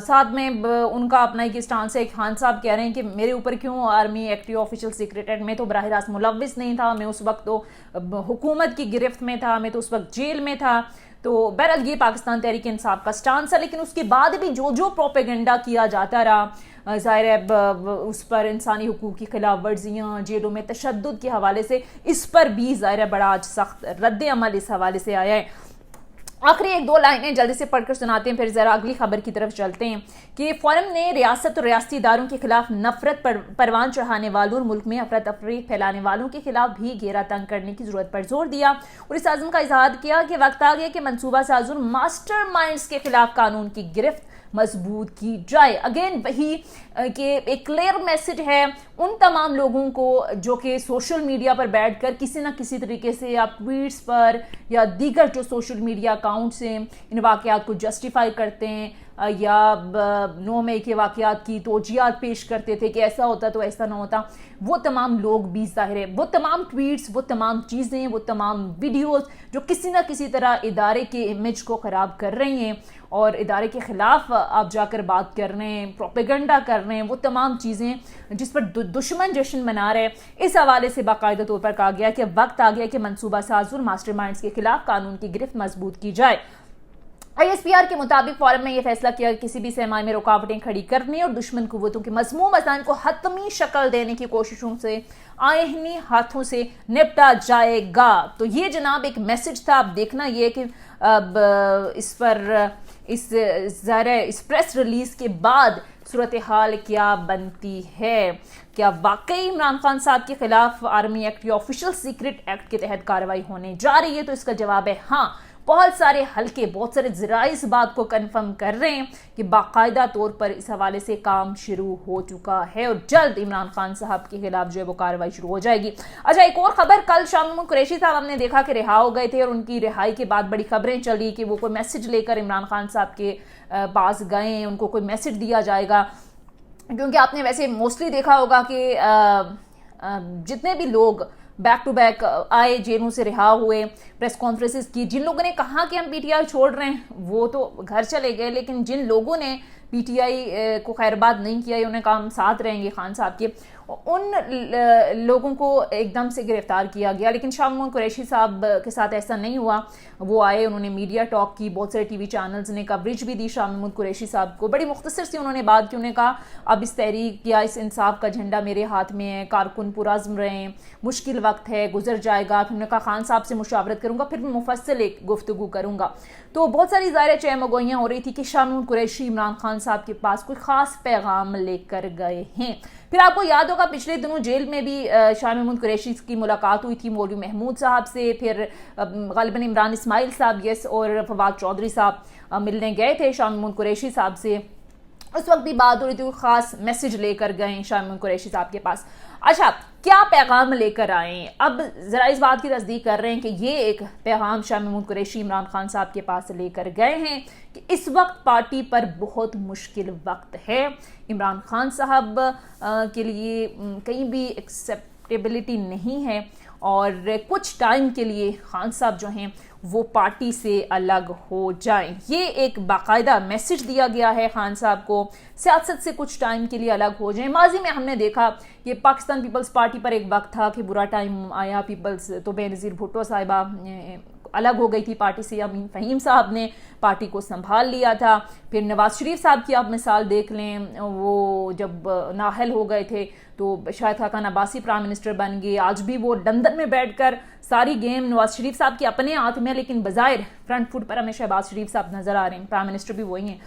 ساتھ میں ان کا اپنا ایک اسٹانس ہے. خان صاحب کہہ رہے ہیں کہ میرے اوپر کیوں army active official secret act, میں تو براہ راست ملوث نہیں تھا, میں اس وقت تو حکومت کی گرفت میں تھا, میں تو اس وقت جیل میں تھا. تو بہرحال یہ پاکستان تحریک انصاف کا سٹانس ہے. لیکن اس کے بعد بھی جو پروپیگنڈا کیا جاتا رہا, ظاہر ہے اس پر انسانی حقوق کی خلاف ورزیاں, جیلوں میں تشدد کے حوالے سے اس پر بھی ظاہر ہے بڑا آج سخت رد عمل اس حوالے سے آیا ہے. آخری ایک دو لائنیں جلدی سے پڑھ کر سناتے ہیں, پھر ذرا اگلی خبر کی طرف چلتے ہیں کہ فورم نے ریاست اور ریاستی اداروں کے خلاف نفرت پروان چڑھانے والوں اور ملک میں افراتفری پھیلانے والوں کے خلاف بھی گھیرا تنگ کرنے کی ضرورت پر زور دیا, اور اس عزم کا اظہار کیا کہ وقت آ گیا کہ منصوبہ سازوں ماسٹر مائنڈز کے خلاف قانون کی گرفت مضبوط کی جائے. اگین وہی کہ ایک کلیئر میسج ہے ان تمام لوگوں کو جو کہ سوشل میڈیا پر بیٹھ کر کسی نہ کسی طریقے سے یا ٹویٹس پر یا دیگر جو سوشل میڈیا اکاؤنٹس ہیں ان واقعات کو جسٹیفائی کرتے ہیں یا 9 مئی کے واقعات کی توجیہات پیش کرتے تھے کہ ایسا ہوتا تو ایسا نہ ہوتا, وہ تمام لوگ بھی ظاہر ہے وہ تمام ٹویٹس, وہ تمام چیزیں, وہ تمام ویڈیوز جو کسی نہ کسی طرح ادارے کے امیج کو خراب کر رہی ہیں اور ادارے کے خلاف آپ جا کر بات کر رہے ہیں, پروپیگنڈا کر رہے ہیں, وہ تمام چیزیں جس پر دشمن جشن منا رہے. اس حوالے سے باقاعدہ طور پر کہا گیا کہ وقت آ گیا کہ منصوبہ سازوں ماسٹر مائنڈز کے خلاف قانون کی گرفت مضبوط کی جائے. ISPR کے مطابق فورم میں یہ فیصلہ کیا کہ کسی بھی سرمایہ میں رکاوٹیں کھڑی کرنے اور دشمن قوتوں کے مذموم عزائم کو حتمی شکل دینے کی کوششوں سے آئینی ہاتھوں سے نپٹا جائے گا. تو یہ جناب ایک میسج تھا. اب دیکھنا یہ کہ اب اس پر اس پریس ریلیز کے بعد صورتحال کیا بنتی ہے. کیا واقعی عمران خان صاحب کے خلاف آرمی ایکٹ یا آفیشیل سیکرٹ ایکٹ کے تحت کارروائی ہونے جا رہی ہے؟ تو اس کا جواب ہے ہاں. بہت سارے حلقے, بہت سارے ذرائع اس بات کو کنفرم کر رہے ہیں کہ باقاعدہ طور پر اس حوالے سے کام شروع ہو چکا ہے اور جلد عمران خان صاحب کے خلاف جو ہے وہ کارروائی شروع ہو جائے گی. اچھا, ایک اور خبر, کل شاہ محمود قریشی صاحب ہم نے دیکھا کہ رہا ہو گئے تھے اور ان کی رہائی کے بعد بڑی خبریں چلی کہ وہ کوئی میسج لے کر عمران خان صاحب کے پاس گئے ہیں, ان کو کوئی میسج دیا جائے گا. کیونکہ آپ نے ویسے موسٹلی دیکھا ہوگا کہ جتنے بھی لوگ بیک ٹو بیک آئے, جیلوں سے رہا ہوئے, پریس کانفرنسز کی, جن لوگوں نے کہا کہ ہم PTI چھوڑ رہے ہیں وہ تو گھر چلے گئے, لیکن جن لوگوں نے PTI کو خیر بات نہیں کیا, انہوں نے کہا ہم ساتھ رہیں گے خان صاحب کے, ان لوگوں کو ایک دم سے گرفتار کیا گیا. لیکن شاہ محمود قریشی صاحب کے ساتھ ایسا نہیں ہوا. وہ آئے, انہوں نے میڈیا ٹاک کی, بہت سارے ٹی وی چینلز نے کوریج بھی دی شاہ محمود قریشی صاحب کو. بڑی مختصر سی انہوں نے بات کی. انہوں نے کہا اب اس تحریک یا اس انصاف کا جھنڈا میرے ہاتھ میں ہے, کارکن پرعزم رہیں, مشکل وقت ہے, گزر جائے گا. پھر انہوں نے کہا خان صاحب سے مشاورت کروں گا, پھر مفصل ایک گفتگو کروں گا. تو بہت ساری ظاہر چہمگوئیاں ہو رہی تھی کہ شاہ محمود قریشی عمران خان صاحب کے پاس کوئی خاص پیغام لے کر گئے ہیں. پھر آپ کو یاد ہوگا پچھلے دنوں جیل میں بھی شاہ محمود قریشی کی ملاقات ہوئی تھی مولوی محمود صاحب سے, پھر غالباً عمران اسماعیل صاحب اور فواد چودھری صاحب ملنے گئے تھے شاہ محمود قریشی صاحب سے. اس وقت بھی بات ہو رہی تھی, کوئی خاص میسج لے کر گئے شاہ محمود قریشی صاحب کے پاس. اچھا, کیا پیغام لے کر آئیں؟ اب ذرا اس بات کی تصدیق کر رہے ہیں کہ یہ ایک پیغام شاہ محمود قریشی عمران خان صاحب کے پاس لے کر گئے ہیں کہ اس وقت پارٹی پر بہت مشکل وقت ہے. عمران خان صاحب کے لیے کہیں بھی ایکسیپٹیبلٹی نہیں ہے اور کچھ ٹائم کے لیے خان صاحب جو ہیں وہ پارٹی سے الگ ہو جائیں. یہ ایک باقاعدہ میسج دیا گیا ہے خان صاحب کو, سیاست سے کچھ ٹائم کے لیے الگ ہو جائیں. ماضی میں ہم نے دیکھا کہ پاکستان پیپلز پارٹی پر ایک وقت تھا کہ برا ٹائم آیا, پیپلز تو بے-نظیر بھٹو صاحبہ الگ ہو گئی تھی پارٹی سے, امین فہیم صاحب نے پارٹی کو سنبھال لیا تھا. پھر نواز شریف صاحب کی آپ مثال دیکھ لیں, وہ جب نااہل ہو گئے تھے تو شاہد خاقان عباسی پرائم منسٹر بن گئے. آج بھی وہ لندن میں بیٹھ کر ساری گیم نواز شریف صاحب کے اپنے ہاتھ میں, لیکن بظاہر فرنٹ فٹ پر ہمیں شہباز شریف صاحب نظر آ رہے ہیں, پرائم منسٹر بھی وہی ہیں.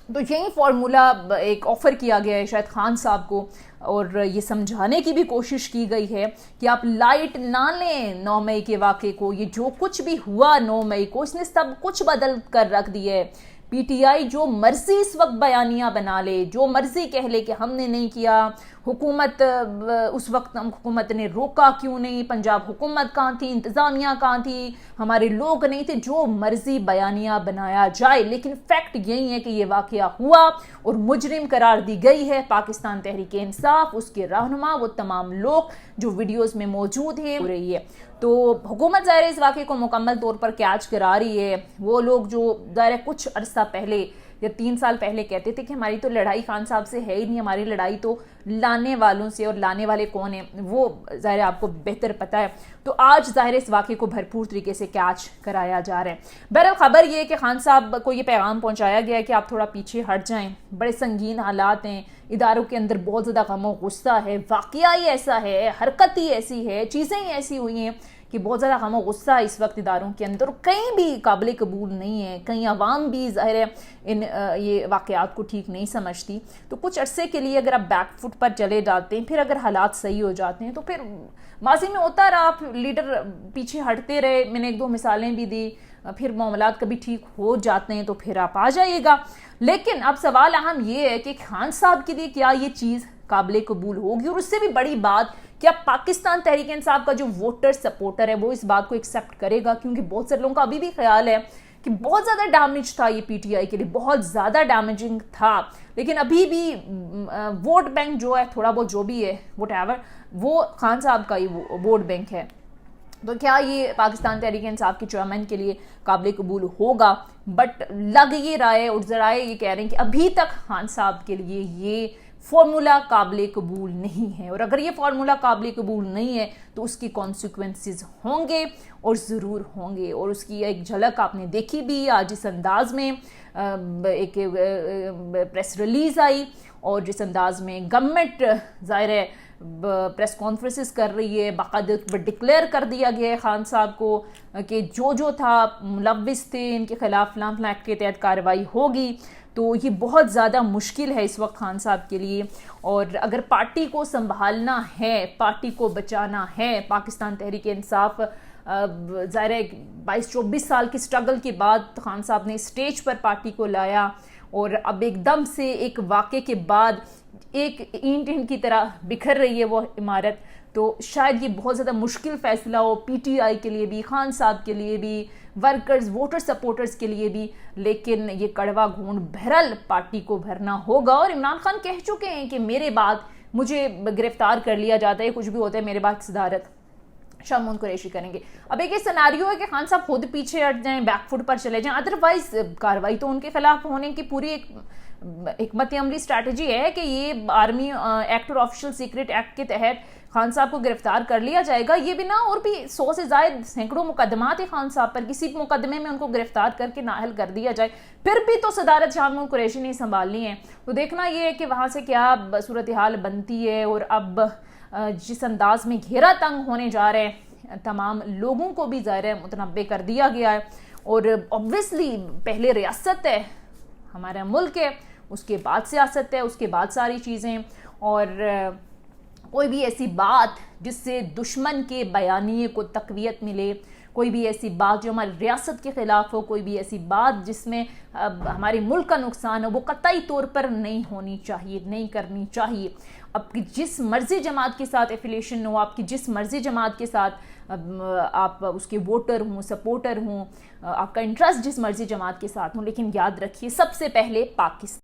تو یہی فارمولا ایک آفر کیا گیا ہے شاہد خان صاحب کو, اور یہ سمجھانے کی بھی کوشش کی گئی ہے کہ آپ لائٹ نہ لیں 9 مئی کے واقعے کو. یہ جو کچھ بھی ہوا 9 مئی کو, اس نے سب کچھ بدل کر رکھ دیا ہے. PTI جو مرضی اس وقت بیانیاں بنا لے, جو مرضی کہہ لے کہ ہم نے نہیں کیا, حکومت اس وقت حکومت نے روکا کیوں نہیں, پنجاب حکومت کہاں تھی, انتظامیہ کہاں تھی, ہمارے لوگ نہیں تھے, جو مرضی بیانیاں بنایا جائے, لیکن فیکٹ یہی ہے کہ یہ واقعہ ہوا اور مجرم قرار دی گئی ہے پاکستان تحریک انصاف, اس کے رہنما, وہ تمام لوگ جو ویڈیوز میں موجود ہیں. ہو رہی ہے تو حکومت ظاہر اس واقعے کو مکمل طور پر کیچ کرا رہی ہے. وہ لوگ جو ظاہر کچھ عرصہ پہلے یا 3 سال پہلے کہتے تھے کہ ہماری تو لڑائی خان صاحب سے ہے ہی نہیں, ہماری لڑائی تو لانے والوں سے, اور لانے والے کون ہیں وہ ظاہر آپ کو بہتر پتہ ہے. تو آج ظاہر اس واقعے کو بھرپور طریقے سے کیچ کرایا جا رہا ہے. بہرحال خبر یہ ہے کہ خان صاحب کو یہ پیغام پہنچایا گیا ہے کہ آپ تھوڑا پیچھے ہٹ جائیں, بڑے سنگین حالات ہیں, اداروں کے اندر بہت زیادہ غم و غصہ ہے, واقعہ ہی ایسا ہے, حرکت ہی ایسی ہے, چیزیں ہی ایسی ہوئی ہیں کہ بہت زیادہ غم و غصہ اس وقت اداروں کے اندر, کہیں بھی قابل قبول نہیں ہے, کہیں عوام بھی ظاہر ہے یہ واقعات کو ٹھیک نہیں سمجھتی. تو کچھ عرصے کے لیے اگر آپ بیک فٹ پر چلے جاتے ہیں, پھر اگر حالات صحیح ہو جاتے ہیں تو پھر ماضی میں ہوتا رہا, آپ لیڈر پیچھے ہٹتے رہے, میں نے 1-2 مثالیں بھی دی, پھر معاملات کبھی ٹھیک ہو جاتے ہیں تو پھر آپ آ جائیے گا. لیکن اب سوال اہم یہ ہے کہ خان صاحب کے لیے کیا یہ چیز قابل قبول ہوگی, اور اس سے بھی بڑی بات کیا پاکستان تحریک انصاف کا جو ووٹر سپورٹر ہے وہ اس بات کو ایکسیپٹ کرے گا, کیونکہ بہت سے لوگوں کا ابھی بھی خیال ہے کہ بہت زیادہ ڈیمیج تھا یہ پی ٹی آئی کے لیے, بہت زیادہ ڈیمیجنگ تھا, لیکن ابھی بھی ووٹ بینک جو ہے تھوڑا بہت جو بھی ہے وٹ ایور وہ خان صاحب کا ہی ووٹ بینک ہے. تو کیا یہ پاکستان تحریک انصاف کے چیئرمین کے لیے قابل قبول ہوگا؟ بٹ لگ یہ رہا ہے, اور ذرائع یہ کہہ رہے ہیں کہ ابھی تک خان صاحب کے لیے یہ فارمولا قابل قبول نہیں ہے, اور اگر یہ فارمولا قابل قبول نہیں ہے تو اس کی کانسیکوینسز ہوں گے اور ضرور ہوں گے. اور اس کی ایک جھلک آپ نے دیکھی بھی آج اس انداز میں ایک پریس ریلیز آئی, اور جس انداز میں گورنمنٹ ظاہر ہے پریس کانفرنسز کر رہی ہے, باقاعدہ ڈکلیئر کر دیا گیا ہے خان صاحب کو کہ جو تھا ملوث تھے ان کے خلاف فلاں ایکٹ کے تحت کارروائی ہوگی. تو یہ بہت زیادہ مشکل ہے اس وقت خان صاحب کے لیے, اور اگر پارٹی کو سنبھالنا ہے, پارٹی کو بچانا ہے, پاکستان تحریک انصاف ظاہر ہے 22-24 سال کی سٹرگل کے بعد خان صاحب نے اسٹیج پر پارٹی کو لایا, اور اب ایک دم سے ایک واقعے کے بعد ایک اینٹ کی طرح بکھر رہی ہے وہ عمارت. تو شاید یہ بہت زیادہ مشکل فیصلہ ہو پی ٹی آئی کے لیے بھی, خان صاحب کے لیے بھی, ورکرز ووٹر سپورٹرز کے لیے بھی, لیکن یہ کڑوا گھونٹ بہرحال پارٹی کو بھرنا ہوگا. اور عمران خان کہہ چکے ہیں کہ میرے بعد مجھے گرفتار کر لیا جاتا ہے, کچھ بھی ہوتا ہے, میرے بعد صدارت شاہ محمود قریشی کریں گے. اب ایک سیناریو ہے کہ خان صاحب خود پیچھے ہٹ جائیں, بیک فٹ پر چلے جائیں, ادروائز کارروائی تو ان کے خلاف ہونے کی پوری ایک حکمت عملی اسٹریٹجی ہے کہ یہ آرمی ایکٹ اور آفیشل سیکرٹ ایکٹ کے تحت خان صاحب کو گرفتار کر لیا جائے گا. یہ بھی نہ, اور بھی 100 سے زائد سینکڑوں مقدمات ہیں خان صاحب پر, کسی مقدمے میں ان کو گرفتار کر کے نااہل کر دیا جائے, پھر بھی تو صدارت شاہ محمود قریشی نے سنبھالنی ہے. تو دیکھنا یہ ہے کہ وہاں سے کیا صورتحال بنتی ہے, اور اب جس انداز میں گھیرا تنگ ہونے جا رہے ہیں تمام لوگوں کو بھی ظاہر ہے متنبع کر دیا گیا ہے. اور obviously پہلے ریاست ہے, ہمارا ملک ہے, اس کے بعد سیاست ہے, اس کے بعد ساری چیزیں, اور کوئی بھی ایسی بات جس سے دشمن کے بیانیے کو تقویت ملے, کوئی بھی ایسی بات جو ہماری ریاست کے خلاف ہو, کوئی بھی ایسی بات جس میں ہمارے ملک کا نقصان ہو, وہ قطعی طور پر نہیں ہونی چاہیے, نہیں کرنی چاہیے. آپ کی جس مرضی جماعت کے ساتھ ایفیلیشن ہو, آپ کی جس مرضی جماعت کے ساتھ آپ اس کے ووٹر ہوں, سپورٹر ہوں, آپ کا انٹرسٹ جس مرضی جماعت کے ساتھ ہوں, لیکن یاد رکھیے سب سے پہلے پاکستان.